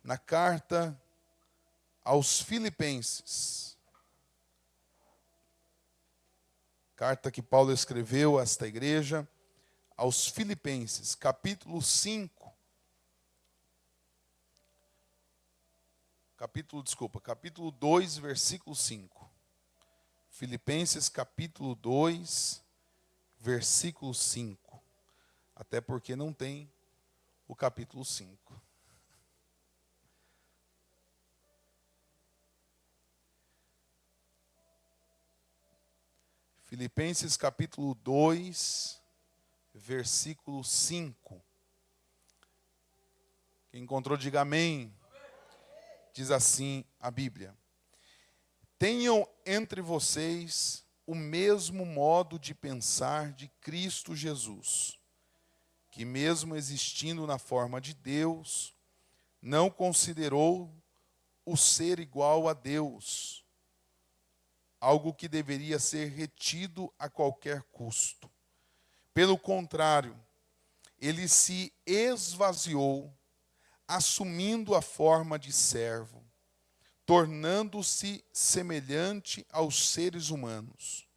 na carta aos Filipenses. Carta que Paulo escreveu a esta igreja, aos Filipenses, capítulo 2, versículo 5. Filipenses, capítulo 2, versículo 5. Até porque não tem o capítulo 5. Filipenses, capítulo 2, versículo 5. Quem encontrou, diga amém. Diz assim a Bíblia: tenham entre vocês o mesmo modo de pensar de Cristo Jesus, que mesmo existindo na forma de Deus, não considerou o ser igual a Deus, algo que deveria ser retido a qualquer custo. Pelo contrário, ele se esvaziou, assumindo a forma de servo, tornando-se semelhante aos seres humanos.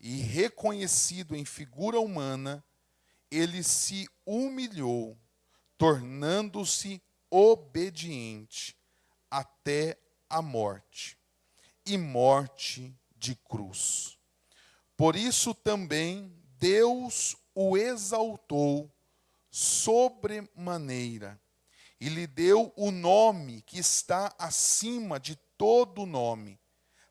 E reconhecido em figura humana, ele se humilhou, tornando-se obediente até a morte, e morte de cruz. Por isso também Deus o exaltou sobremaneira e lhe deu o nome que está acima de todo nome,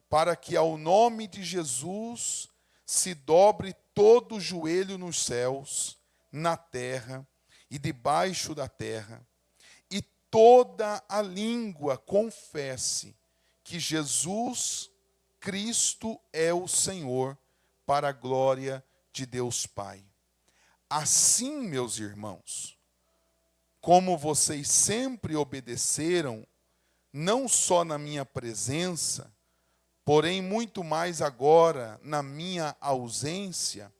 para que ao nome de Jesus se dobre todo o joelho nos céus, na terra e debaixo da terra, e toda a língua confesse que Jesus Cristo é o Senhor, para a glória de Deus Pai. Assim, meus irmãos, como vocês sempre obedeceram, não só na minha presença, porém muito mais agora na minha ausência,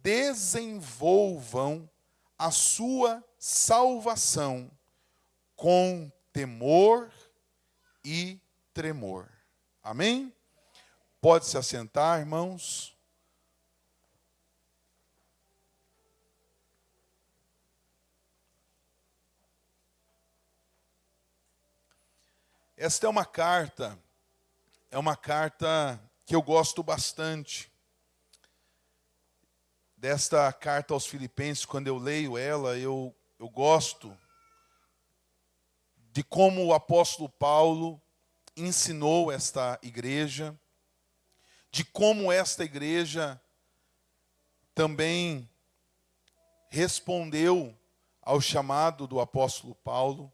desenvolvam a sua salvação com temor e tremor. Amém? Pode se assentar, irmãos. Esta é uma carta que eu gosto bastante. Desta carta aos Filipenses, quando eu leio ela, eu gosto de como o apóstolo Paulo ensinou esta igreja, de como esta igreja também respondeu ao chamado do apóstolo Paulo.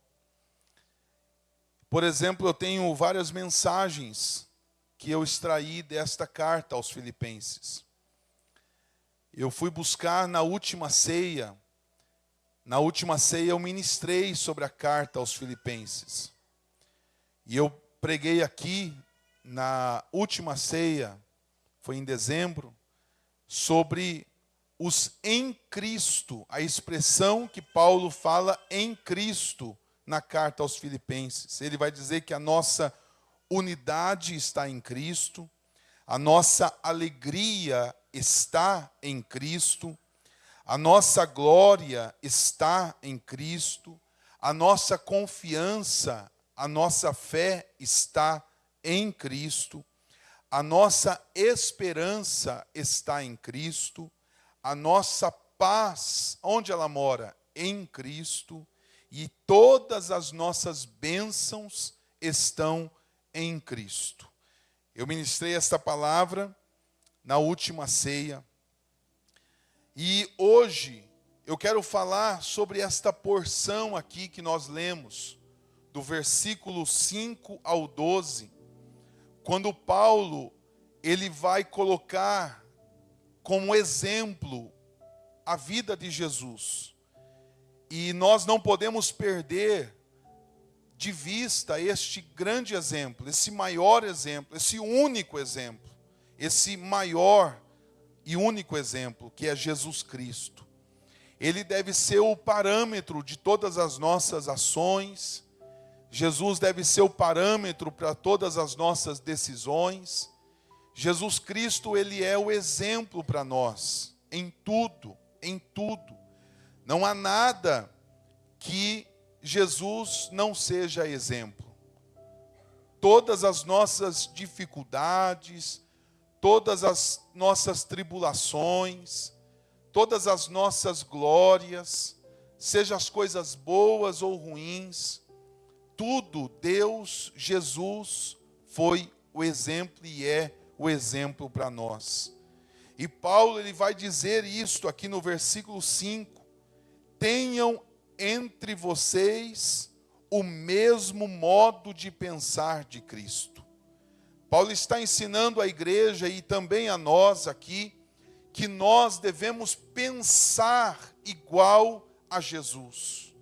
Por exemplo, eu tenho várias mensagens que eu extraí desta carta aos Filipenses. Eu fui buscar na última ceia. Na última ceia eu ministrei sobre a carta aos Filipenses. E eu preguei aqui na última ceia, foi em dezembro, sobre os em Cristo, a expressão que Paulo fala em Cristo na carta aos Filipenses. Ele vai dizer que a nossa unidade está em Cristo, a nossa alegria está em Cristo, a nossa glória está em Cristo, a nossa confiança, a nossa fé está em Cristo, a nossa esperança está em Cristo, a nossa paz, onde ela mora? Em Cristo, e todas as nossas bênçãos estão em Cristo. Eu ministrei esta palavra na última ceia. E hoje eu quero falar sobre esta porção aqui que nós lemos, do versículo 5 ao 12, quando Paulo ele vai colocar como exemplo a vida de Jesus. E nós não podemos perder de vista este grande exemplo, esse maior exemplo, esse único exemplo, esse maior e único exemplo, que é Jesus Cristo. Ele deve ser o parâmetro de todas as nossas ações, Jesus deve ser o parâmetro para todas as nossas decisões. Jesus Cristo, Ele é o exemplo para nós, em tudo, em tudo. Não há nada que Jesus não seja exemplo. Todas as nossas dificuldades, todas as nossas tribulações, todas as nossas glórias, seja as coisas boas ou ruins, tudo, Deus, Jesus, foi o exemplo e é o exemplo para nós. E Paulo, ele vai dizer isto aqui no versículo 5, tenham entre vocês o mesmo modo de pensar de Cristo. Paulo está ensinando à igreja e também a nós aqui, que nós devemos pensar igual a Jesus.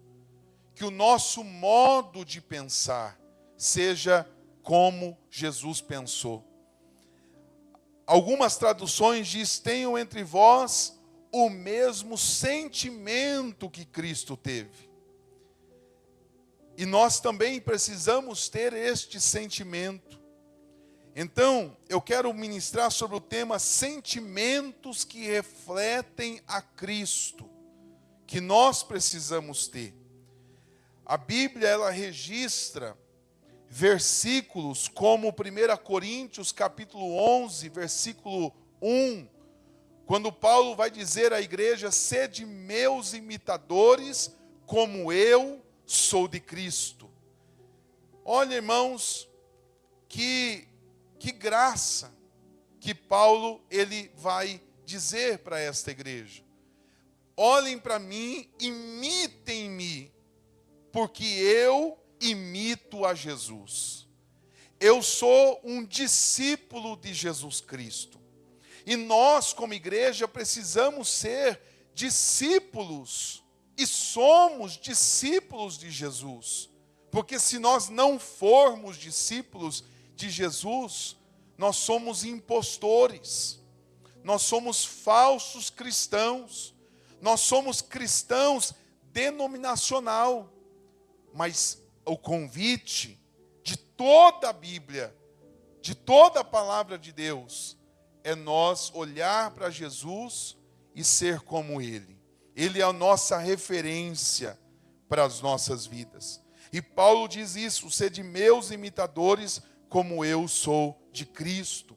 Que o nosso modo de pensar seja como Jesus pensou. Algumas traduções diz, tenham entre vós o mesmo sentimento que Cristo teve. E nós também precisamos ter este sentimento. Então, eu quero ministrar sobre o tema sentimentos que refletem a Cristo, que nós precisamos ter. A Bíblia, ela registra versículos como 1 Coríntios capítulo 11, versículo 1, quando Paulo vai dizer à igreja, sede meus imitadores, como eu sou de Cristo. Olha, irmãos, que graça que Paulo ele vai dizer para esta igreja. Olhem para mim, imitem-me, porque eu imito a Jesus. Eu sou um discípulo de Jesus Cristo. E nós, como igreja, precisamos ser discípulos. E somos discípulos de Jesus. Porque se nós não formos discípulos de Jesus, nós somos impostores. Nós somos falsos cristãos. Nós somos cristãos denominacional. Mas o convite de toda a Bíblia, de toda a palavra de Deus, é nós olhar para Jesus e ser como Ele. Ele é a nossa referência para as nossas vidas. E Paulo diz isso, sede meus imitadores, como eu sou de Cristo.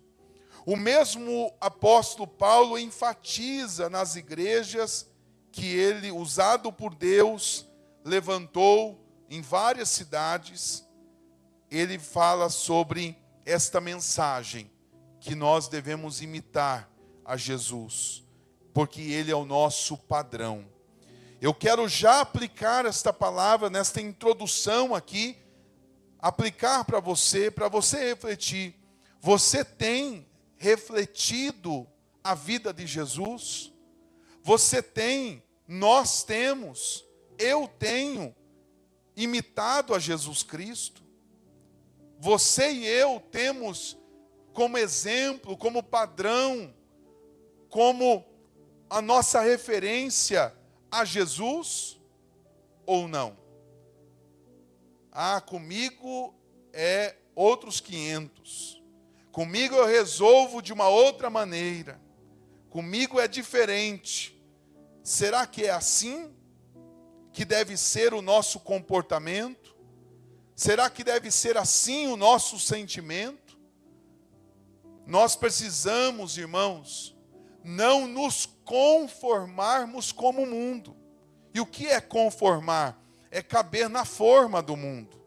O mesmo apóstolo Paulo enfatiza nas igrejas que ele, usado por Deus, levantou em várias cidades. Ele fala sobre esta mensagem, que nós devemos imitar a Jesus, porque Ele é o nosso padrão. Eu quero já aplicar esta palavra, nesta introdução aqui, aplicar para você refletir. Você tem refletido a vida de Jesus? Você tem, nós temos, eu tenho imitado a Jesus Cristo? Você e eu temos como exemplo, como padrão, como a nossa referência a Jesus ou não? Ah, comigo é outros 500. Comigo eu resolvo de uma outra maneira. Comigo é diferente. Será que é assim que deve ser o nosso comportamento? Será que deve ser assim o nosso sentimento? Nós precisamos, irmãos, não nos conformarmos como o mundo. E o que é conformar? É caber na forma do mundo.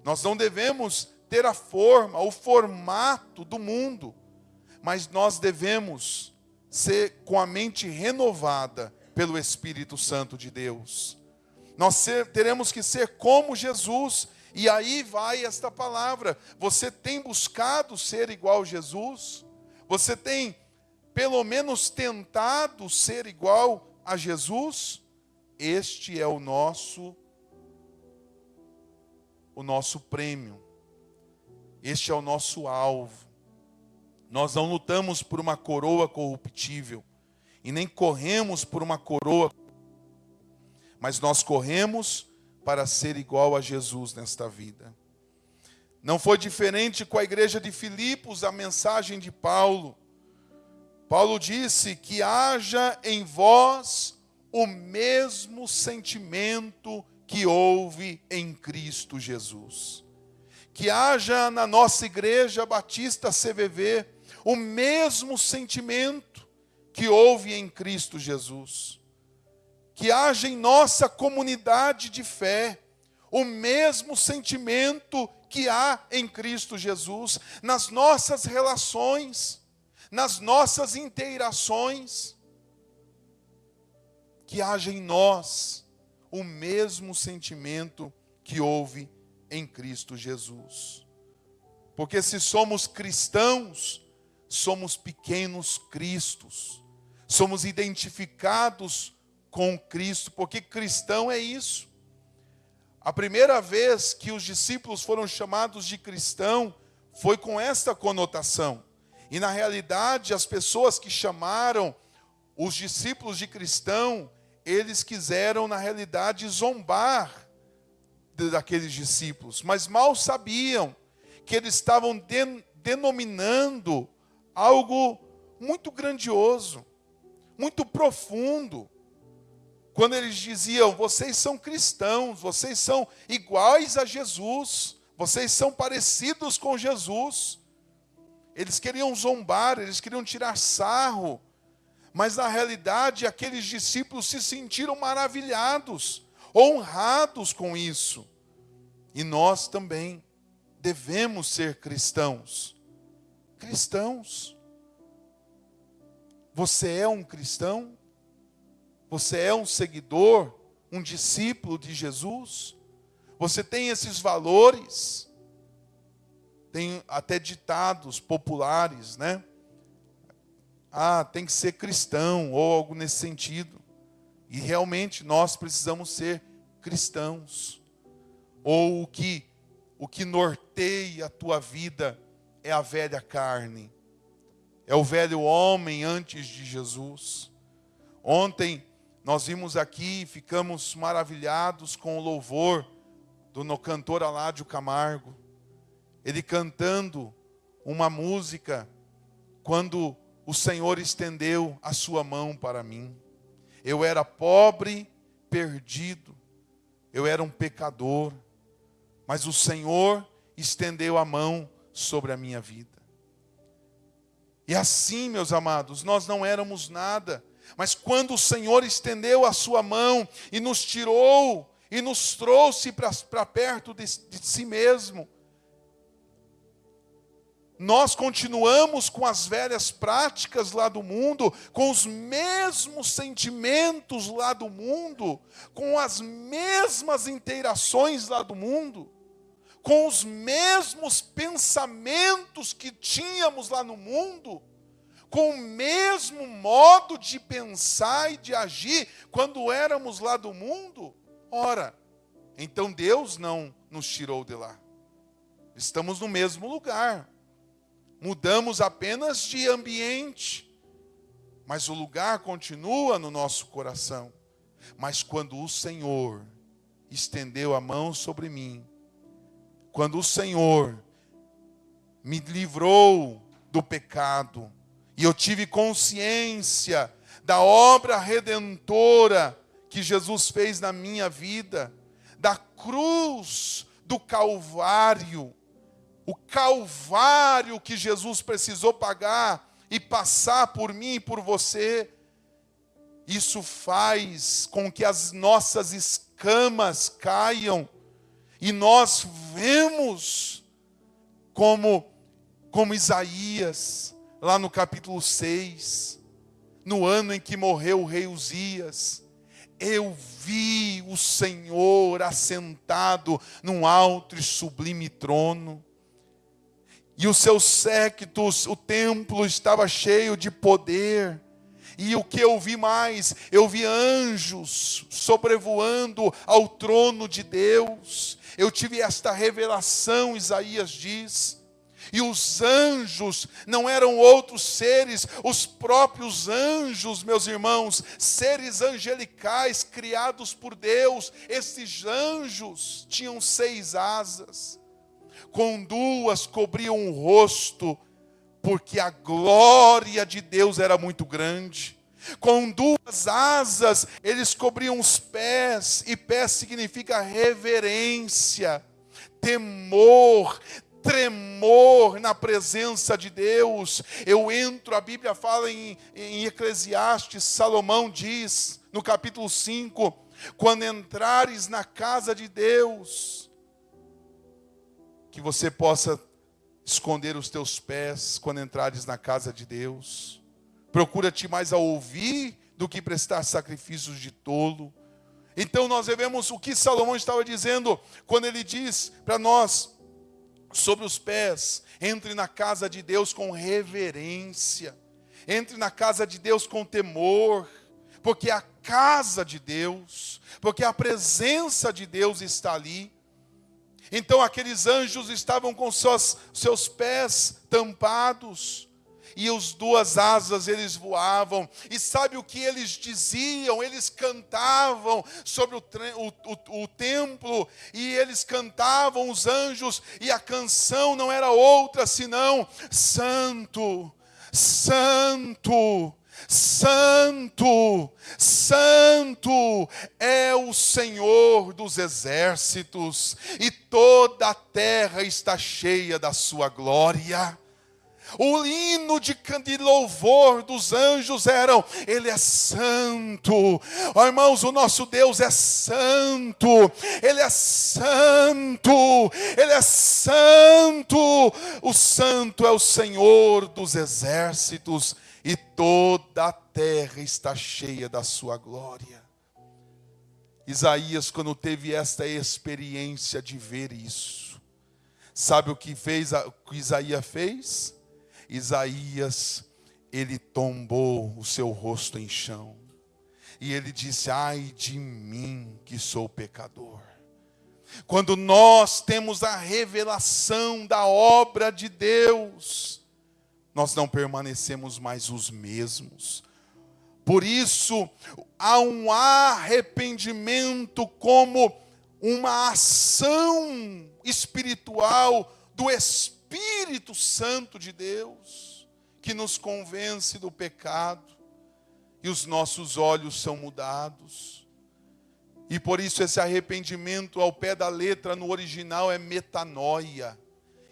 Nós não devemos ter a forma, o formato do mundo, mas nós devemos ser com a mente renovada pelo Espírito Santo de Deus. Nós teremos que ser como Jesus. E aí vai esta palavra. Você tem buscado ser igual a Jesus? Você tem, pelo menos, tentado ser igual a Jesus? Este é o nosso prêmio. Este é o nosso alvo. Nós não lutamos por uma coroa corruptível e nem corremos por uma coroa, mas nós corremos para ser igual a Jesus nesta vida. Não foi diferente com a igreja de Filipos, a mensagem de Paulo. Paulo disse que haja em vós o mesmo sentimento que houve em Cristo Jesus. Que haja na nossa igreja Batista CVV o mesmo sentimento que houve em Cristo Jesus. Que haja em nossa comunidade de fé o mesmo sentimento que há em Cristo Jesus, nas nossas relações, nas nossas interações. Que haja em nós o mesmo sentimento que houve em Cristo Jesus. Porque se somos cristãos, somos pequenos cristos. Somos identificados com Cristo, porque cristão é isso. A primeira vez que os discípulos foram chamados de cristão foi com esta conotação. E na realidade, as pessoas que chamaram os discípulos de cristão, eles quiseram na realidade zombar daqueles discípulos, mas mal sabiam que eles estavam denominando algo muito grandioso, muito profundo. Quando eles diziam, vocês são cristãos, vocês são iguais a Jesus, vocês são parecidos com Jesus. Eles queriam zombar, eles queriam tirar sarro, mas na realidade aqueles discípulos se sentiram maravilhados, honrados com isso. E nós também devemos ser cristãos. Cristãos. Você é um cristão? Você é um seguidor, um discípulo de Jesus? Você tem esses valores? Tem até ditados populares, né? Tem que ser cristão, ou algo nesse sentido. E realmente nós precisamos ser cristãos. Ou o que norteia a tua vida é a velha carne. É o velho homem antes de Jesus. Ontem nós vimos aqui e ficamos maravilhados com o louvor do cantor Aládio Camargo. Ele cantando uma música, quando o Senhor estendeu a sua mão para mim. Eu era pobre, perdido, eu era um pecador, mas o Senhor estendeu a mão sobre a minha vida. E assim, meus amados, nós não éramos nada, mas quando o Senhor estendeu a sua mão e nos tirou e nos trouxe para perto de si mesmo, nós continuamos com as velhas práticas lá do mundo, com os mesmos sentimentos lá do mundo, com as mesmas interações lá do mundo, com os mesmos pensamentos que tínhamos lá no mundo, com o mesmo modo de pensar e de agir quando éramos lá do mundo. Ora, então Deus não nos tirou de lá. Estamos no mesmo lugar. Mudamos apenas de ambiente, mas o lugar continua no nosso coração. Mas quando o Senhor estendeu a mão sobre mim, quando o Senhor me livrou do pecado, e eu tive consciência da obra redentora que Jesus fez na minha vida, da cruz do Calvário, o Calvário que Jesus precisou pagar e passar por mim e por você, isso faz com que as nossas escamas caiam e nós vemos como Isaías, lá no capítulo 6, no ano em que morreu o rei Uzias, eu vi o Senhor assentado num alto e sublime trono, e os seus séquitos, o templo estava cheio de poder. E o que eu vi mais? Eu vi anjos sobrevoando ao trono de Deus. Eu tive esta revelação, Isaías diz. E os anjos não eram outros seres, os próprios anjos, meus irmãos, seres angelicais criados por Deus. Esses anjos tinham 6 asas, com 2 cobriam o rosto, porque a glória de Deus era muito grande. Com 2 asas, eles cobriam os pés, e pés significa reverência, temor, tremor na presença de Deus. A Bíblia fala em Eclesiastes, Salomão diz, no capítulo 5, quando entrares na casa de Deus, que você possa esconder os teus pés quando entrares na casa de Deus. Procura-te mais a ouvir do que prestar sacrifícios de tolo. Então nós vemos o que Salomão estava dizendo quando ele diz para nós sobre os pés: entre na casa de Deus com reverência, entre na casa de Deus com temor, porque a casa de Deus, porque a presença de Deus está ali. Então aqueles anjos estavam com seus pés tampados, e as 2 asas eles voavam. E sabe o que eles diziam? Eles cantavam sobre o templo, e eles cantavam, os anjos, e a canção não era outra senão: Santo, Santo, Santo, Santo é o Senhor dos exércitos, e toda a terra está cheia da sua glória. O hino de louvor dos anjos eram: Ele é santo. Oh, irmãos, o nosso Deus é santo. Ele é santo. Ele é santo. O santo é o Senhor dos exércitos, e toda a terra está cheia da sua glória. Isaías, quando teve esta experiência de ver isso, sabe o que Isaías fez? Isaías, ele tombou o seu rosto em chão, e ele disse: ai de mim que sou pecador. Quando nós temos a revelação da obra de Deus, nós não permanecemos mais os mesmos. Por isso, há um arrependimento como uma ação espiritual do Espírito Santo de Deus, que nos convence do pecado, e os nossos olhos são mudados. E por isso esse arrependimento, ao pé da letra, no original é metanoia.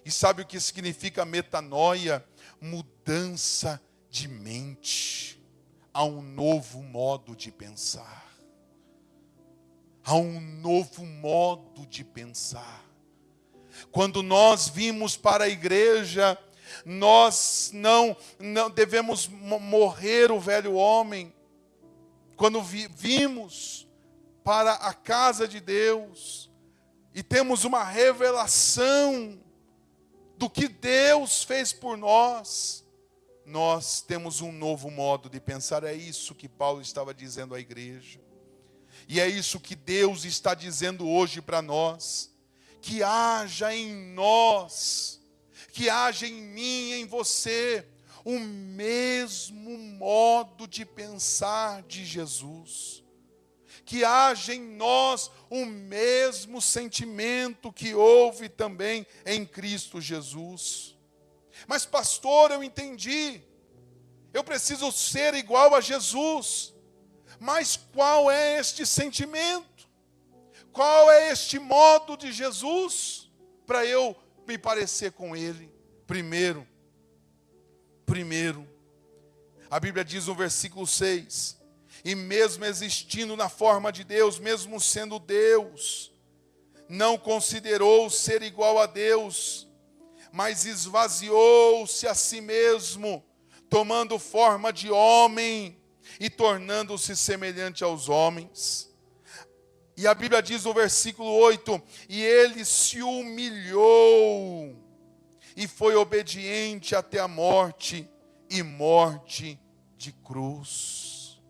E sabe o que significa metanoia? Mudança de mente. Há um novo modo de pensar. Há um novo modo de pensar. Quando nós vimos para a igreja, nós não devemos morrer o velho homem. Quando vimos para a casa de Deus e temos uma revelação do que Deus fez por nós, nós temos um novo modo de pensar. É isso que Paulo estava dizendo à igreja. E é isso que Deus está dizendo hoje para nós. Que haja em nós, que haja em mim, em você, o mesmo modo de pensar de Jesus. Que haja em nós o mesmo sentimento que houve também em Cristo Jesus. Mas pastor, eu entendi, eu preciso ser igual a Jesus. Mas qual é este sentimento? Qual é este modo de Jesus para eu me parecer com Ele? Primeiro, a Bíblia diz no versículo 6, e mesmo existindo na forma de Deus, mesmo sendo Deus, não considerou ser igual a Deus, mas esvaziou-se a si mesmo, tomando forma de homem e tornando-se semelhante aos homens. E a Bíblia diz no versículo 8, e ele se humilhou e foi obediente até a morte, e morte de cruz.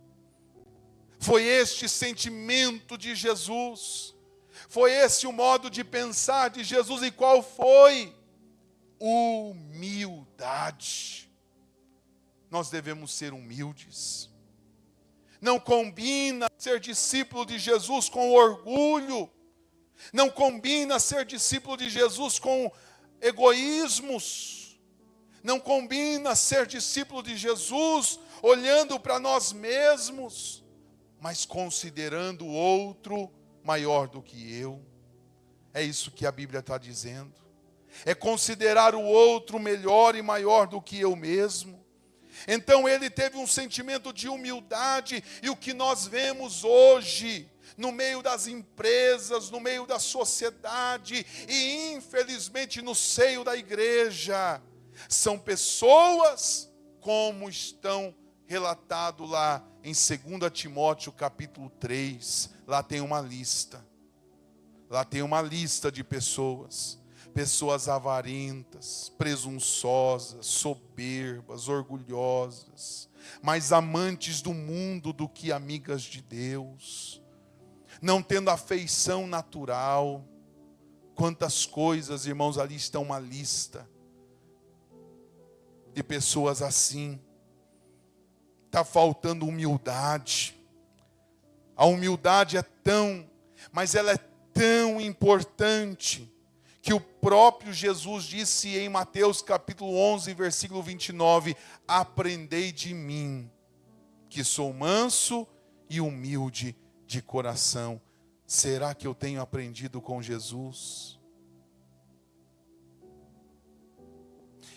Foi este sentimento de Jesus, foi esse o modo de pensar de Jesus. E qual foi? humildade. Nós devemos ser humildes. Não combina ser discípulo de Jesus com orgulho. Não combina ser discípulo de Jesus com egoísmos. Não combina ser discípulo de Jesus olhando para nós mesmos, mas considerando o outro maior do que eu. É isso que a Bíblia está dizendo. É considerar o outro melhor e maior do que eu mesmo. Então ele teve um sentimento de humildade, e o que nós vemos hoje, no meio das empresas, no meio da sociedade, e infelizmente no seio da igreja, são pessoas como estão relatado lá em 2 Timóteo capítulo 3, lá tem uma lista. Lá tem uma lista de pessoas avarentas, presunçosas, soberbas, orgulhosas, mais amantes do mundo do que amigas de Deus, não tendo afeição natural. Quantas coisas, irmãos, ali está uma lista de pessoas assim. Está faltando humildade. A humildade mas ela é tão importante, que o próprio Jesus disse em Mateus capítulo 11, versículo 29, aprendei de mim, que sou manso e humilde de coração. Será que eu tenho aprendido com Jesus?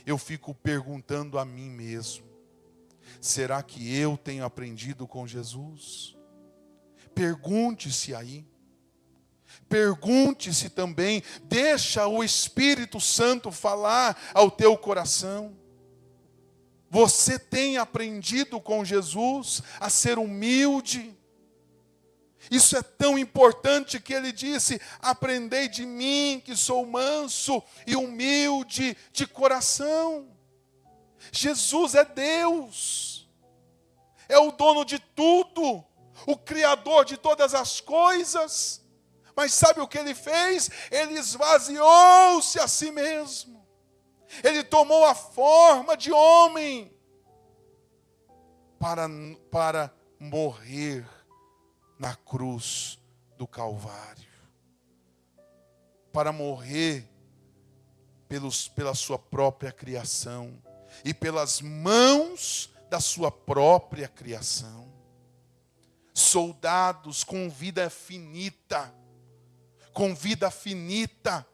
Eu fico perguntando a mim mesmo, será que eu tenho aprendido com Jesus? Pergunte-se aí. Pergunte-se também, deixa o Espírito Santo falar ao teu coração. Você tem aprendido com Jesus a ser humilde? Isso é tão importante que ele disse, aprendei de mim que sou manso e humilde de coração. Jesus é Deus, é o dono de tudo, o Criador de todas as coisas. Mas sabe o que ele fez? Ele esvaziou-se a si mesmo. Ele tomou a forma de homem para morrer na cruz do Calvário. Para morrer pela sua própria criação e pelas mãos da sua própria criação. Soldados com vida finita,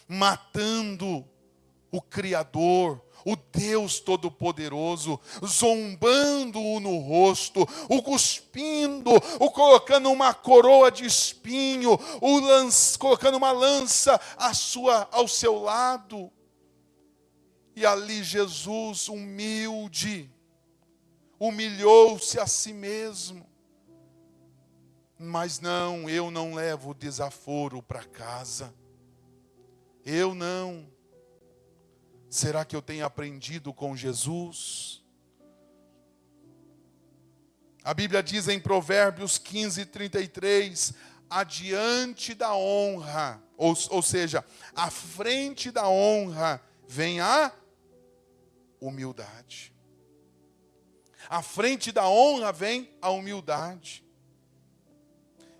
matando o Criador, o Deus Todo-Poderoso, zombando-o no rosto, o cuspindo, o colocando uma coroa de espinho, colocando uma lança ao seu lado. E ali Jesus, humilde, humilhou-se a si mesmo. Mas não, eu não levo o desaforo para casa. Eu não. Será que eu tenho aprendido com Jesus? A Bíblia diz em Provérbios 15:33, adiante da honra, ou seja, à frente da honra, vem a humildade. À frente da honra vem a humildade.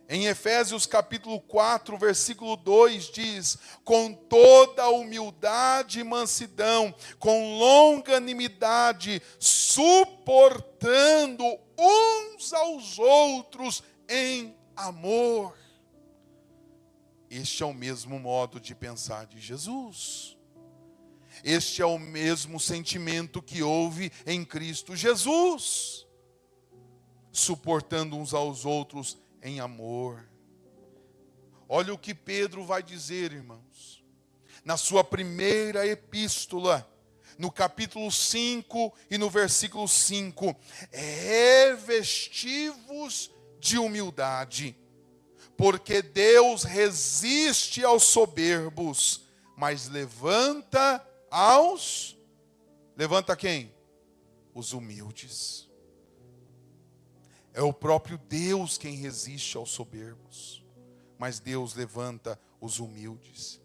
Em Efésios capítulo 4, versículo 2 diz, com toda humildade e mansidão, com longanimidade, suportando uns aos outros em amor. Este é o mesmo modo de pensar de Jesus. Este é o mesmo sentimento que houve em Cristo Jesus. Suportando uns aos outros em amor. Olha o que Pedro vai dizer, irmãos. Na sua primeira epístola, no capítulo 5 e no versículo 5. Revesti-vos de humildade, porque Deus resiste aos soberbos, mas levanta quem? Os humildes. É o próprio Deus quem resiste aos soberbos, mas Deus levanta os humildes.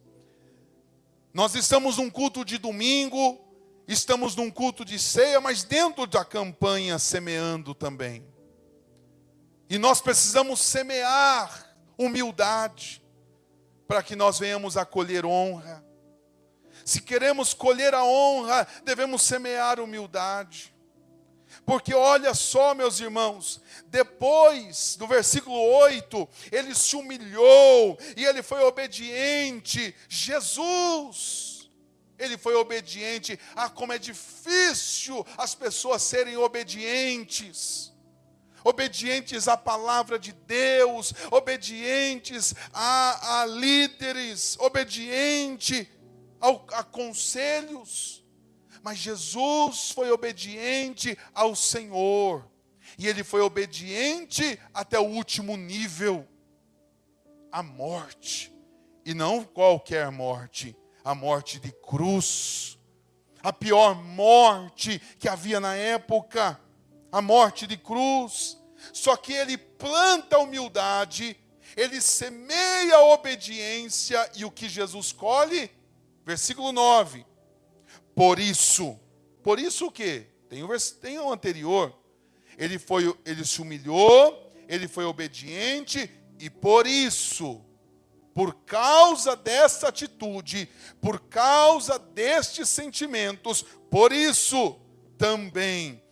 Nós estamos num culto de domingo, estamos num culto de ceia, mas dentro da campanha semeando também. E nós precisamos semear humildade, para que nós venhamos a colher honra. Se queremos colher a honra, devemos semear humildade. Porque olha só, meus irmãos, depois do versículo 8, ele se humilhou e ele foi obediente. Jesus, ele foi obediente. Ah, como é difícil as pessoas serem obedientes. Obedientes à palavra de Deus, obedientes a líderes, obediente a conselhos. Mas Jesus foi obediente ao Senhor. E ele foi obediente até o último nível. A morte. E não qualquer morte. A morte de cruz. A pior morte que havia na época. A morte de cruz. Só que ele planta a humildade. Ele semeia a obediência. E o que Jesus colhe? Versículo 9. Por isso o quê? Tem o anterior. Ele se humilhou, ele foi obediente, e por isso, por causa dessa atitude, por causa destes sentimentos, por isso também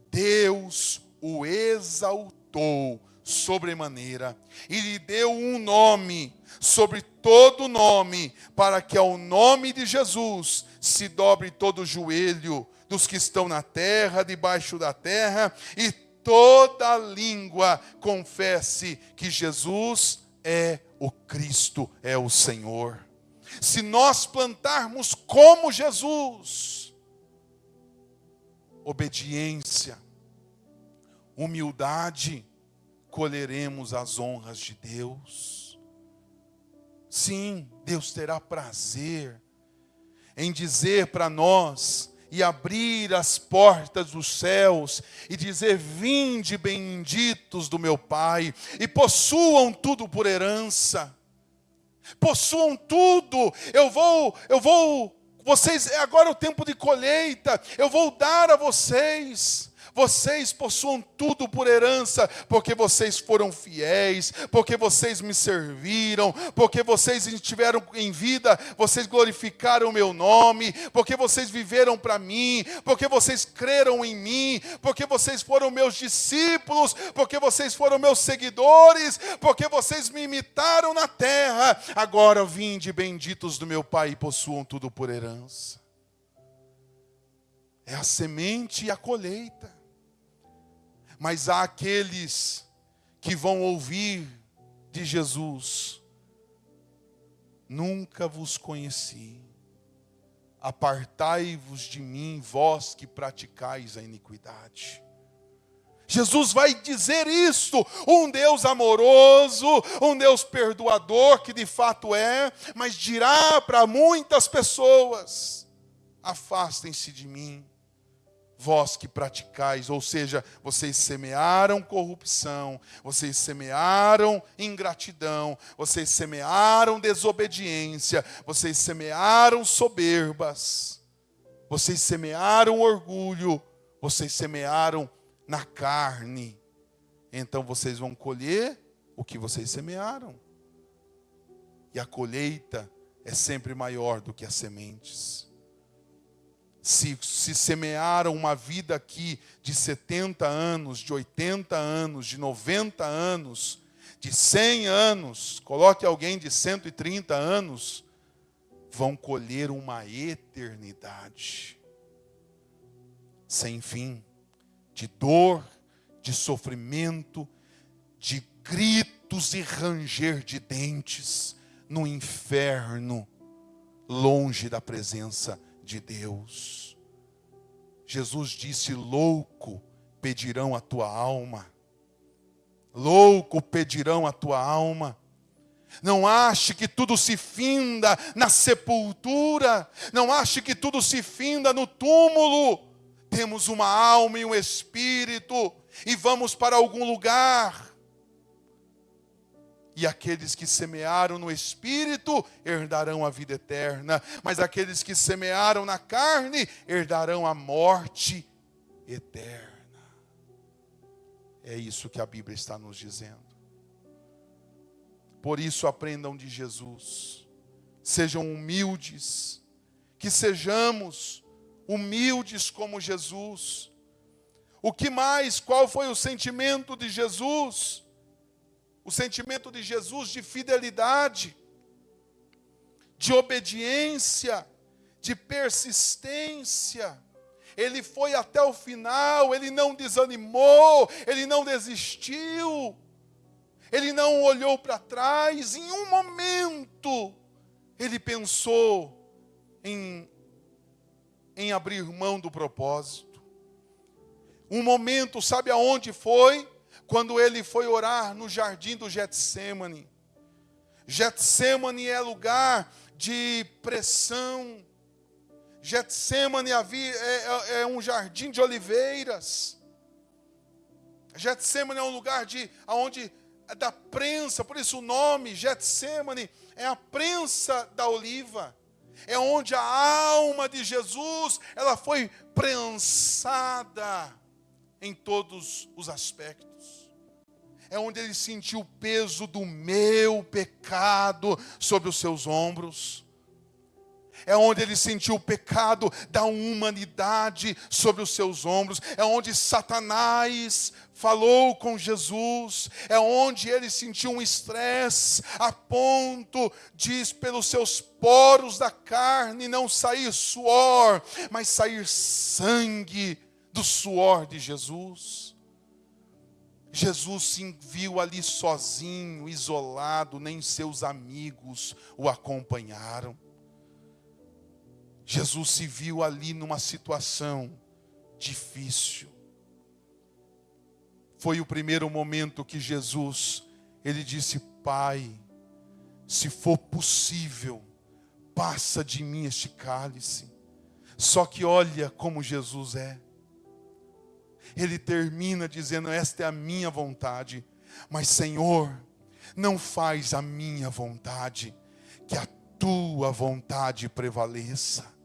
Deus o exaltou sobremaneira e lhe deu um nome sobre todo nome, para que ao nome de Jesus se dobre todo o joelho dos que estão na terra, debaixo da terra, e toda língua confesse que Jesus é o Cristo, é o Senhor. Se nós plantarmos como Jesus, obediência, humildade, colheremos as honras de Deus. Sim, Deus terá prazer em dizer para nós e abrir as portas dos céus e dizer: vinde benditos do meu Pai, e possuam tudo por herança. Possuam tudo. Vocês, agora é o tempo de colheita, eu vou dar a vocês. Vocês possuam tudo por herança, porque vocês foram fiéis, porque vocês me serviram, porque vocês estiveram em vida, vocês glorificaram o meu nome, porque vocês viveram para mim, porque vocês creram em mim, porque vocês foram meus discípulos, porque vocês foram meus seguidores, porque vocês me imitaram na terra. Agora vinde benditos do meu Pai e possuam tudo por herança. É a semente e a colheita. Mas há aqueles que vão ouvir de Jesus: nunca vos conheci, apartai-vos de mim, vós que praticais a iniquidade. Jesus vai dizer isto, um Deus amoroso, um Deus perdoador, que de fato é, mas dirá para muitas pessoas: afastem-se de mim, vós que praticais, ou seja, vocês semearam corrupção, vocês semearam ingratidão, vocês semearam desobediência, vocês semearam soberbas, vocês semearam orgulho, vocês semearam na carne. Então vocês vão colher o que vocês semearam. E a colheita é sempre maior do que as sementes. Se semearam uma vida aqui de 70 anos, de 80 anos, de 90 anos, de 100 anos, coloque alguém de 130 anos, vão colher uma eternidade sem fim, de dor, de sofrimento, de gritos e ranger de dentes, no inferno, longe da presença de Deus. Jesus disse: louco pedirão a tua alma. Louco pedirão a tua alma. Não ache que tudo se finda na sepultura. Não ache que tudo se finda no túmulo. Temos uma alma e um espírito, e vamos para algum lugar. E aqueles que semearam no Espírito herdarão a vida eterna. Mas aqueles que semearam na carne herdarão a morte eterna. É isso que a Bíblia está nos dizendo. Por isso aprendam de Jesus. Sejam humildes. Que sejamos humildes como Jesus. O que mais? Qual foi o sentimento de Jesus? O sentimento de Jesus de fidelidade, de obediência, de persistência. Ele foi até o final, ele não desanimou, ele não desistiu, ele não olhou para trás. Em um momento, ele pensou em abrir mão do propósito. Um momento, sabe aonde foi? Quando ele foi orar no jardim do Getsêmani. Getsêmani é lugar de pressão. Getsêmani é um jardim de oliveiras. Getsêmani é um lugar onde da prensa, por isso o nome Getsêmani é a prensa da oliva. É onde a alma de Jesus, ela foi prensada em todos os aspectos. É onde ele sentiu o peso do meu pecado sobre os seus ombros. É onde ele sentiu o pecado da humanidade sobre os seus ombros. É onde Satanás falou com Jesus. É onde ele sentiu um estresse a ponto de, pelos seus poros da carne, não sair suor, mas sair sangue do suor de Jesus. Jesus se viu ali sozinho, isolado, nem seus amigos o acompanharam. Jesus se viu ali numa situação difícil. Foi o primeiro momento que Jesus, ele disse: Pai, se for possível, passa de mim este cálice. Só que olha como Jesus é. Ele termina dizendo: esta é a minha vontade, mas Senhor, não faz a minha vontade, que a tua vontade prevaleça.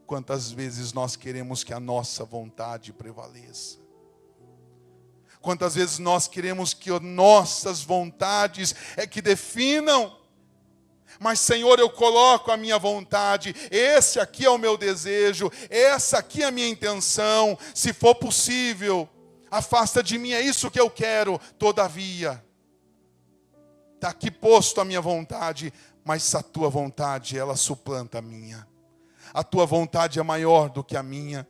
Quantas vezes nós queremos que a nossa vontade prevaleça? Quantas vezes nós queremos que as nossas vontades é que definam? Mas Senhor, eu coloco a minha vontade, esse aqui é o meu desejo, essa aqui é a minha intenção. Se for possível, afasta de mim, é isso que eu quero. Todavia, está aqui posto a minha vontade, mas a tua vontade, ela suplanta a minha. A tua vontade é maior do que a minha.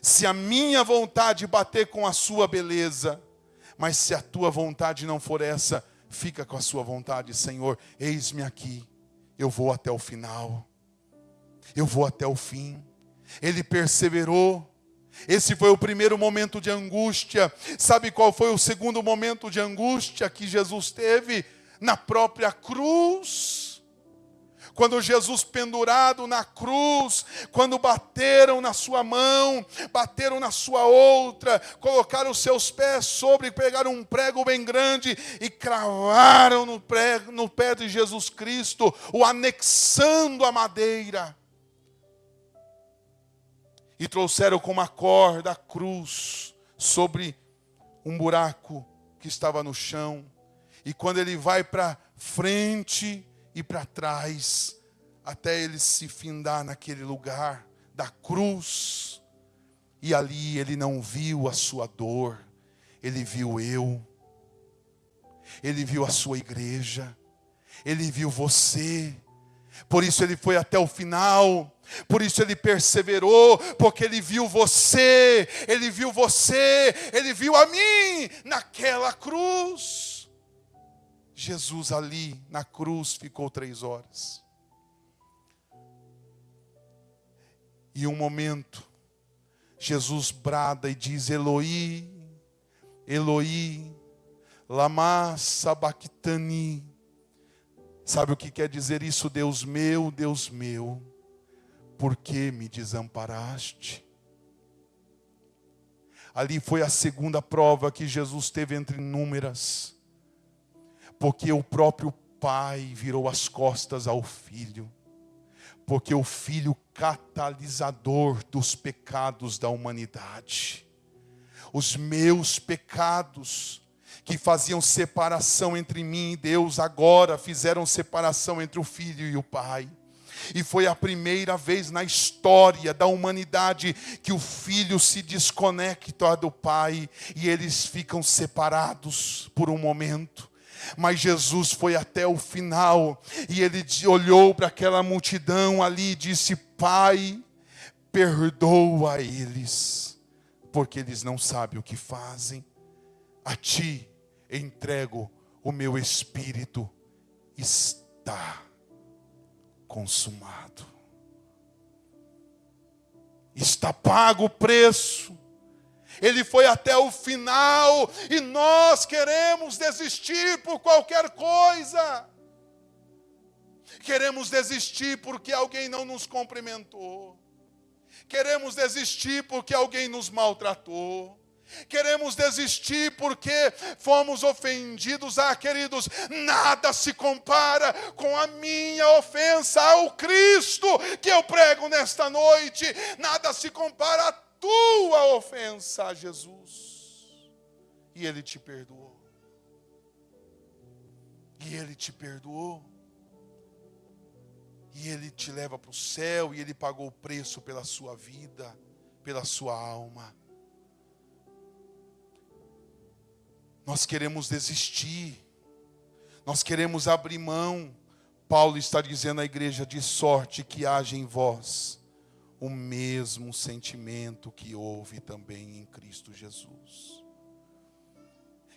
Se a minha vontade bater com a sua, beleza. Mas se a tua vontade não for essa, fica com a sua vontade. Senhor, eis-me aqui. Eu vou até o final. Eu vou até o fim. Ele perseverou. Esse foi o primeiro momento de angústia. Sabe qual foi o segundo momento de angústia que Jesus teve? Na própria cruz. Quando Jesus pendurado na cruz, quando bateram na sua mão, bateram na sua outra, colocaram os seus pés sobre, pegaram um prego bem grande e cravaram no pé de Jesus Cristo, o anexando à madeira. E trouxeram com uma corda a cruz sobre um buraco que estava no chão. E quando ele vai para frente e para trás, até ele se findar naquele lugar da cruz, e ali ele não viu a sua dor, ele viu eu, ele viu a sua igreja, ele viu você. Por isso ele foi até o final, por isso ele perseverou, porque ele viu você, ele viu você, ele viu a mim naquela cruz. Jesus ali na cruz ficou 3 horas. E um momento, Jesus brada e diz: Eloi, Eloi, lama sabachthani. Sabe o que quer dizer isso? Deus meu, por que me desamparaste? Ali foi a segunda prova que Jesus teve entre inúmeras. Porque o próprio Pai virou as costas ao Filho. Porque o Filho catalisador dos pecados da humanidade. Os meus pecados que faziam separação entre mim e Deus, agora fizeram separação entre o Filho e o Pai. E foi a primeira vez na história da humanidade que o Filho se desconecta do Pai e eles ficam separados por um momento. Mas Jesus foi até o final e ele olhou para aquela multidão ali e disse: Pai, perdoa eles, porque eles não sabem o que fazem. A ti entrego o meu espírito, está consumado. Está pago o preço. Ele foi até o final e nós queremos desistir por qualquer coisa. Queremos desistir porque alguém não nos cumprimentou. Queremos desistir porque alguém nos maltratou. Queremos desistir porque fomos ofendidos. Queridos, nada se compara com a minha ofensa ao Cristo que eu prego nesta noite. Nada se compara à tua ofensa a Jesus. E Ele te perdoou. E Ele te perdoou. E Ele te leva para o céu. E Ele pagou o preço pela sua vida, pela sua alma. Nós queremos desistir. Nós queremos abrir mão. Paulo está dizendo à igreja: de sorte que haja em vós o mesmo sentimento que houve também em Cristo Jesus.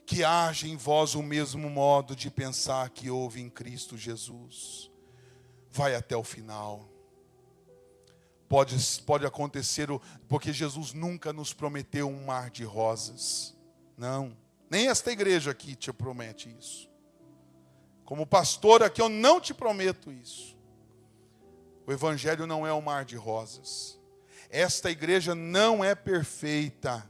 Que haja em vós o mesmo modo de pensar que houve em Cristo Jesus. Vai até o final. Pode acontecer, porque Jesus nunca nos prometeu um mar de rosas. Não. Nem esta igreja aqui te promete isso. Como pastor aqui eu não te prometo isso. O evangelho não é um mar de rosas. Esta igreja não é perfeita.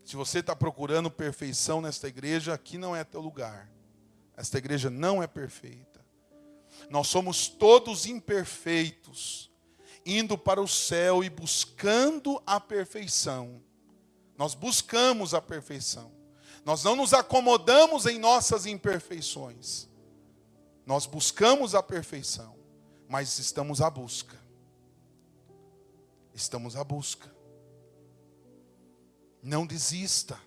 Se você está procurando perfeição nesta igreja, aqui não é teu lugar. Esta igreja não é perfeita. Nós somos todos imperfeitos, indo para o céu e buscando a perfeição. Nós buscamos a perfeição. Nós não nos acomodamos em nossas imperfeições. Nós buscamos a perfeição, mas estamos à busca. Estamos à busca. Não desista.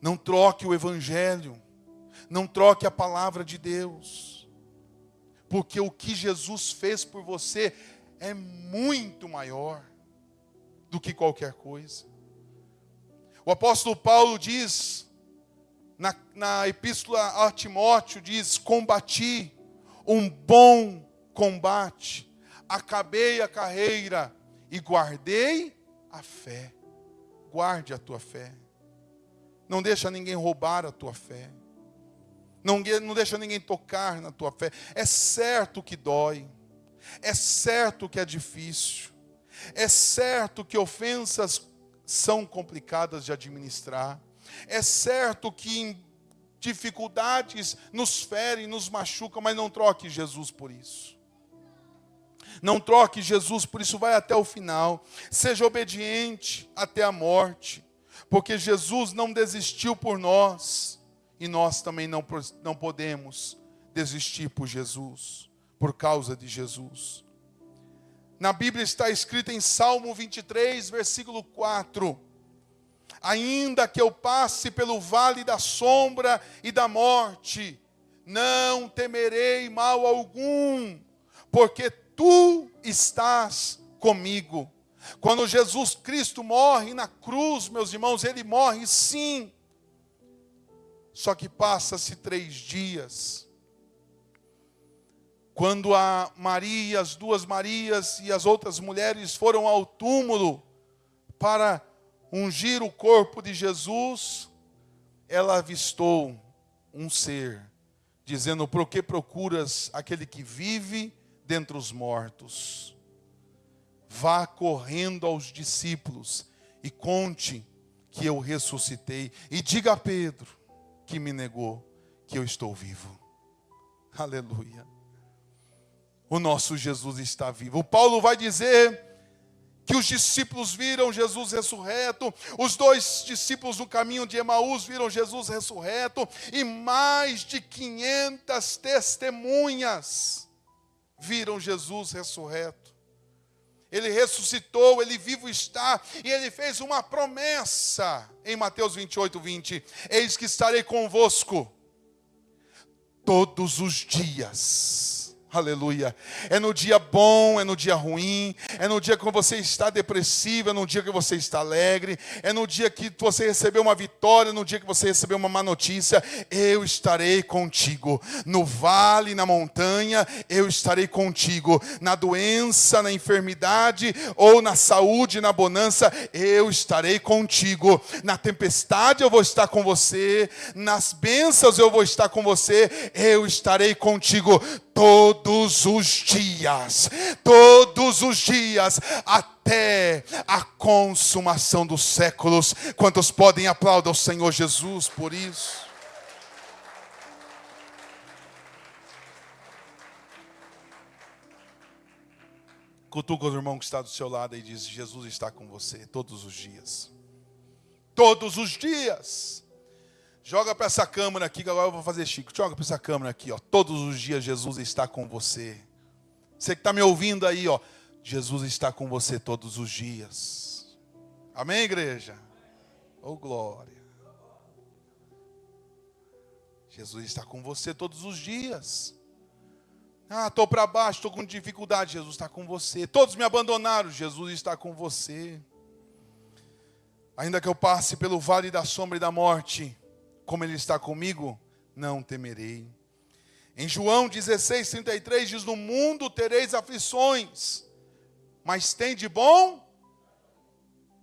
Não troque o evangelho. Não troque a palavra de Deus. Porque o que Jesus fez por você é muito maior do que qualquer coisa. O apóstolo Paulo diz, na epístola a Timóteo, diz: combati um bom combate, acabei a carreira e guardei a fé. Guarde a tua fé. Não deixa ninguém roubar a tua fé. Não deixa ninguém tocar na tua fé. É certo que dói. É certo que é difícil. É certo que ofensas são complicadas de administrar. É certo que dificuldades nos ferem, nos machucam, mas não troque Jesus por isso. Não troque Jesus por isso, vai até o final. Seja obediente até a morte, porque Jesus não desistiu por nós, e nós também não podemos desistir por Jesus, por causa de Jesus. Na Bíblia está escrito em Salmo 23, versículo 4. Ainda que eu passe pelo vale da sombra e da morte, não temerei mal algum, porque tu estás comigo. Quando Jesus Cristo morre na cruz, meus irmãos, ele morre sim. Só que passa-se 3 dias. Quando a Maria, as 2 Marias e as outras mulheres foram ao túmulo para ungir o corpo de Jesus, ela avistou um ser, dizendo: por que procuras aquele que vive dentre os mortos? Vá correndo aos discípulos e conte que eu ressuscitei. E diga a Pedro, que me negou, que eu estou vivo. Aleluia. O nosso Jesus está vivo. O Paulo vai dizer que os discípulos viram Jesus ressurreto, os 2 discípulos no caminho de Emaús viram Jesus ressurreto, e mais de 500 testemunhas viram Jesus ressurreto. Ele ressuscitou, ele vivo está, e ele fez uma promessa em Mateus 28:20: eis que estarei convosco todos os dias. Aleluia. É no dia bom, é no dia ruim, é no dia que você está depressivo, é no dia que você está alegre, é no dia que você recebeu uma vitória, no dia que você recebeu uma má notícia. Eu estarei contigo. No vale, na montanha, eu estarei contigo. Na doença, na enfermidade, ou na saúde, na bonança, eu estarei contigo. Na tempestade eu vou estar com você, nas bênçãos eu vou estar com você, eu estarei contigo todos os dias, até a consumação dos séculos. Quantos podem aplaudir ao Senhor Jesus por isso? Cutuca o irmão que está do seu lado e diz: Jesus está com você todos os dias. Todos os dias. Joga para essa câmera aqui, que agora eu vou fazer chique. Joga para essa câmera aqui, ó. Todos os dias Jesus está com você. Você que está me ouvindo aí, ó. Jesus está com você todos os dias. Amém, igreja? Oh, glória. Jesus está com você todos os dias. Ah, estou para baixo, estou com dificuldade. Jesus está com você. Todos me abandonaram. Jesus está com você. Ainda que eu passe pelo vale da sombra e da morte, como Ele está comigo, não temerei. Em João 16:33 diz: no mundo tereis aflições, mas tem de bom.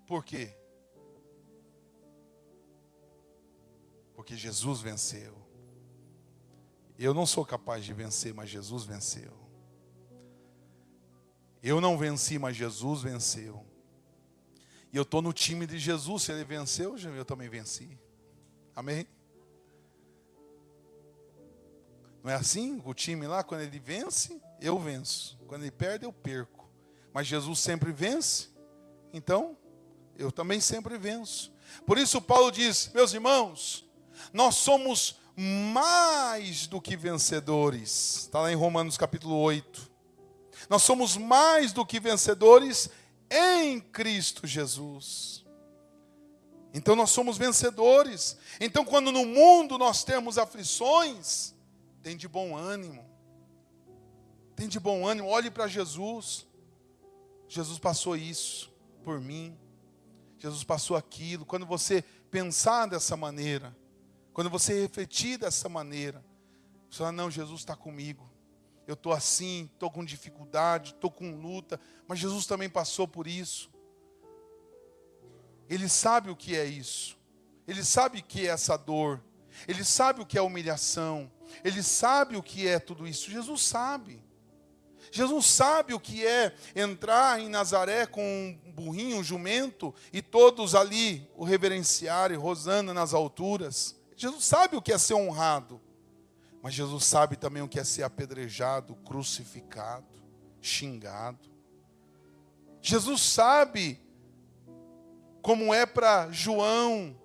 Por quê? Porque Jesus venceu. Eu não sou capaz de vencer, mas Jesus venceu. Eu não venci, mas Jesus venceu. E eu estou no time de Jesus. Se Ele venceu, eu também venci. Amém? Não é assim? O time lá, quando ele vence, eu venço. Quando ele perde, eu perco. Mas Jesus sempre vence. Então, eu também sempre venço. Por isso Paulo diz: meus irmãos, nós somos mais do que vencedores. Está lá em Romanos capítulo 8. Nós somos mais do que vencedores em Cristo Jesus. Então nós somos vencedores. Então quando no mundo nós temos aflições, tem de bom ânimo. Tem de bom ânimo, olhe para Jesus. Jesus passou isso por mim. Jesus passou aquilo. Quando você pensar dessa maneira, quando você refletir dessa maneira, você fala: não, Jesus está comigo. Eu estou assim, estou com dificuldade, estou com luta, mas Jesus também passou por isso. Ele sabe o que é isso. Ele sabe o que é essa dor. Ele sabe o que é humilhação. Ele sabe o que é tudo isso. Jesus sabe. Jesus sabe o que é entrar em Nazaré com um burrinho, um jumento, e todos ali o reverenciarem, rosana nas alturas. Jesus sabe o que é ser honrado. Mas Jesus sabe também o que é ser apedrejado, crucificado, xingado. Jesus sabe como é para João,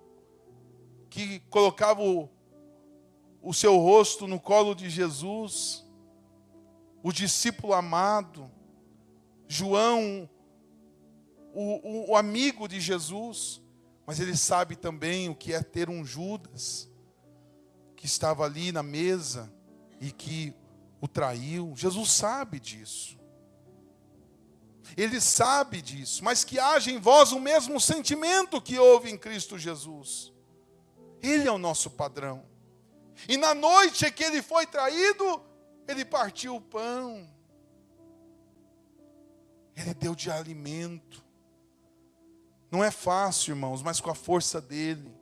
que colocava o seu rosto no colo de Jesus, o discípulo amado, João, o amigo de Jesus, mas ele sabe também o que é ter um Judas, que estava ali na mesa e que o traiu. Jesus sabe disso. Ele sabe disso, mas que haja em vós o mesmo sentimento que houve em Cristo Jesus. Ele é o nosso padrão. E na noite em que ele foi traído, ele partiu o pão. Ele deu de alimento. Não é fácil, irmãos, mas com a força dele,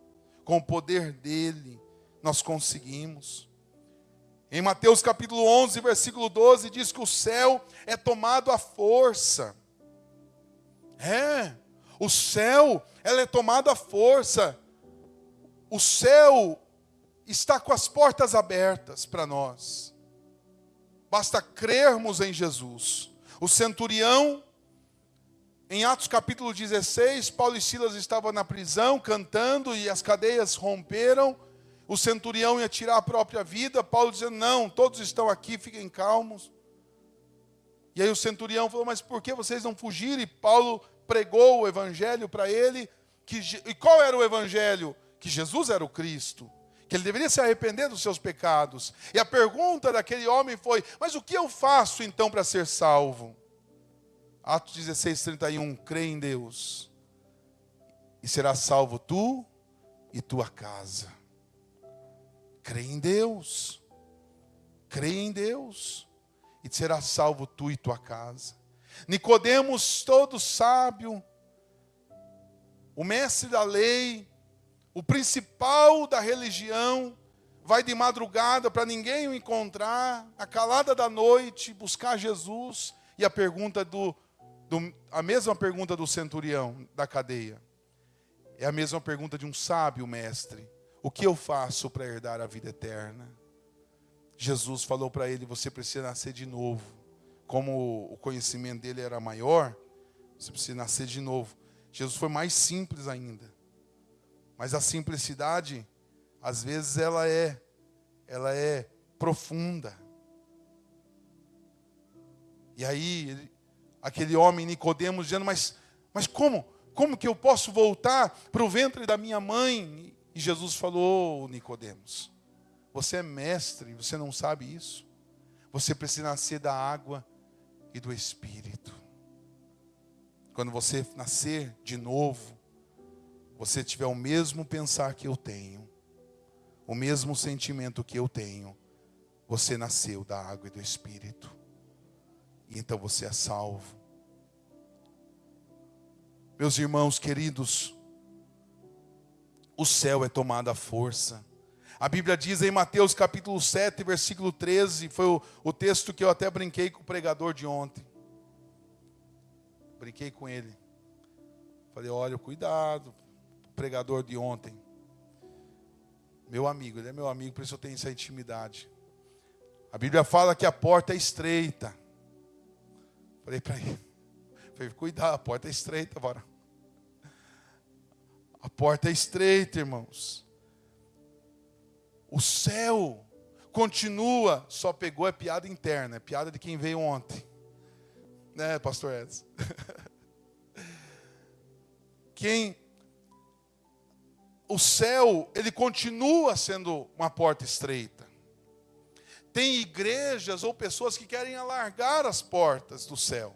com o poder dele, nós conseguimos. Em Mateus capítulo 11, versículo 12, diz que o céu é tomado à força. O céu, ela é tomada à força. O céu está com as portas abertas para nós. Basta crermos em Jesus. O centurião, em Atos capítulo 16, Paulo e Silas estavam na prisão cantando e as cadeias romperam. O centurião ia tirar a própria vida. Paulo dizendo, não, todos estão aqui, fiquem calmos. E aí o centurião falou, mas por que vocês não fugiram? E Paulo pregou o evangelho para ele. E qual era o evangelho? Que Jesus era o Cristo. Que ele deveria se arrepender dos seus pecados. E a pergunta daquele homem foi, mas o que eu faço então para ser salvo? Atos 16, 31, crê em Deus. E serás salvo tu e tua casa. Crê em Deus. Crê em Deus. E serás salvo tu e tua casa. Nicodemos, todo sábio, o mestre da lei, o principal da religião, vai de madrugada para ninguém o encontrar, a calada da noite, buscar Jesus. E a pergunta a mesma pergunta do centurião da cadeia, é a mesma pergunta de um sábio mestre. O que eu faço para herdar a vida eterna? Jesus falou para ele, você precisa nascer de novo. Como o conhecimento dele era maior, você precisa nascer de novo. Jesus foi mais simples ainda. Mas a simplicidade, às vezes, ela é profunda. E aí, aquele homem, Nicodemos, dizendo, mas como? Como que eu posso voltar para o ventre da minha mãe? E Jesus falou, Nicodemos, você é mestre, você não sabe isso? Você precisa nascer da água e do Espírito. Quando você nascer de novo, você tiver o mesmo pensar que eu tenho, o mesmo sentimento que eu tenho, você nasceu da água e do Espírito. E então você é salvo. Meus irmãos queridos, o céu é tomado à força. A Bíblia diz em Mateus capítulo 7, versículo 13, foi o texto que eu até brinquei com o pregador de ontem. Brinquei com ele. Falei, olha, cuidado, o pregador de ontem. Meu amigo, ele é meu amigo, por isso eu tenho essa intimidade. A Bíblia fala que a porta é estreita. Falei para ele, cuidado, a porta é estreita, bora. A porta é estreita, irmãos. O céu continua, só pegou a piada interna, é piada de quem veio ontem. Né, pastor Edson? O céu, ele continua sendo uma porta estreita. Tem igrejas ou pessoas que querem alargar as portas do céu,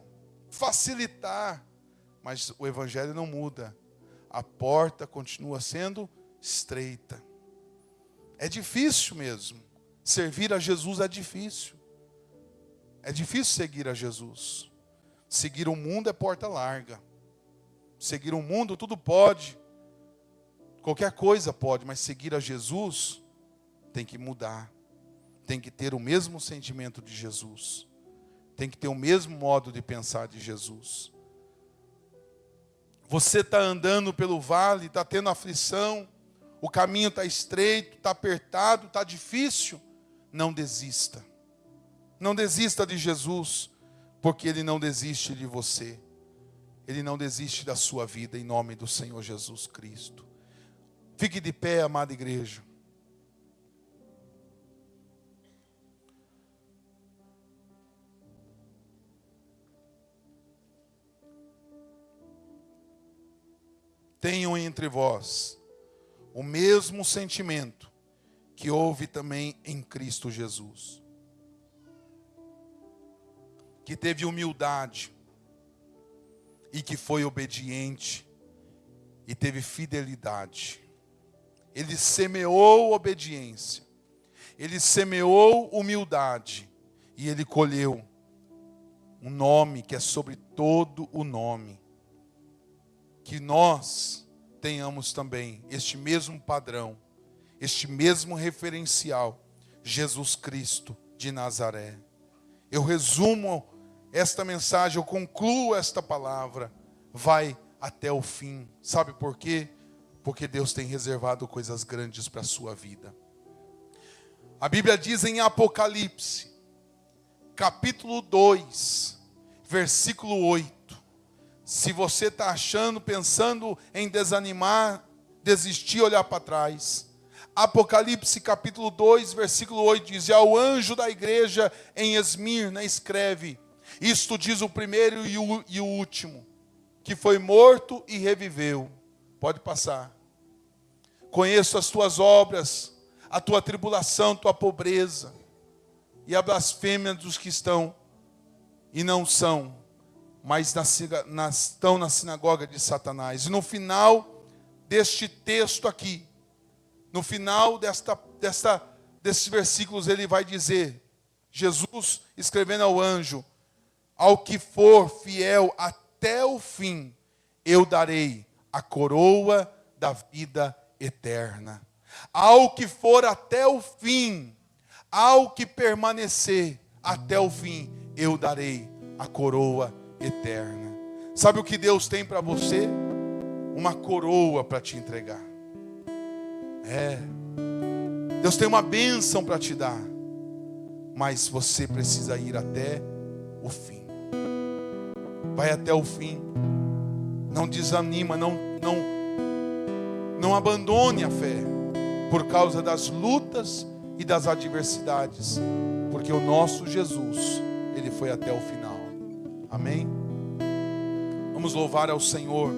facilitar, mas o evangelho não muda. A porta continua sendo estreita. É difícil mesmo. Servir a Jesus é difícil. É difícil seguir a Jesus. Seguir o mundo é porta larga. Seguir o mundo tudo pode. Qualquer coisa pode, mas seguir a Jesus tem que mudar. Tem que ter o mesmo sentimento de Jesus. Tem que ter o mesmo modo de pensar de Jesus. Você está andando pelo vale, está tendo aflição, o caminho está estreito, está apertado, está difícil. Não desista. Não desista de Jesus, porque Ele não desiste de você. Ele não desiste da sua vida, em nome do Senhor Jesus Cristo. Fique de pé, amada igreja. Tenham entre vós o mesmo sentimento que houve também em Cristo Jesus, que teve humildade e que foi obediente e teve fidelidade. Ele semeou obediência, ele semeou humildade e ele colheu um nome que é sobre todo o nome. Que nós tenhamos também este mesmo padrão, este mesmo referencial, Jesus Cristo de Nazaré. Eu resumo esta mensagem, eu concluo esta palavra. Vai até o fim. Sabe por quê? Porque Deus tem reservado coisas grandes para a sua vida. A Bíblia diz em Apocalipse, capítulo 2, versículo 8. Se você está pensando em desanimar, desistir, olhar para trás. Apocalipse capítulo 2, versículo 8 diz: e ao anjo da igreja em Esmirna escreve: isto diz o primeiro e o último, que foi morto e reviveu. Pode passar. Conheço as tuas obras, a tua tribulação, tua pobreza, e a blasfêmia dos que estão e não são, mas estão na sinagoga de Satanás. E no final deste texto aqui, no final desses versículos, ele vai dizer, Jesus escrevendo ao anjo: ao que for fiel até o fim, eu darei a coroa da vida eterna. Ao que for até o fim, ao que permanecer até o fim, eu darei a coroa eterna. Sabe o que Deus tem para você? Uma coroa para te entregar. Deus tem uma bênção para te dar, mas você precisa ir até o fim. Vai até o fim. Não desanima, não abandone a fé por causa das lutas e das adversidades, porque o nosso Jesus, ele foi até o final. Amém? Vamos louvar ao Senhor.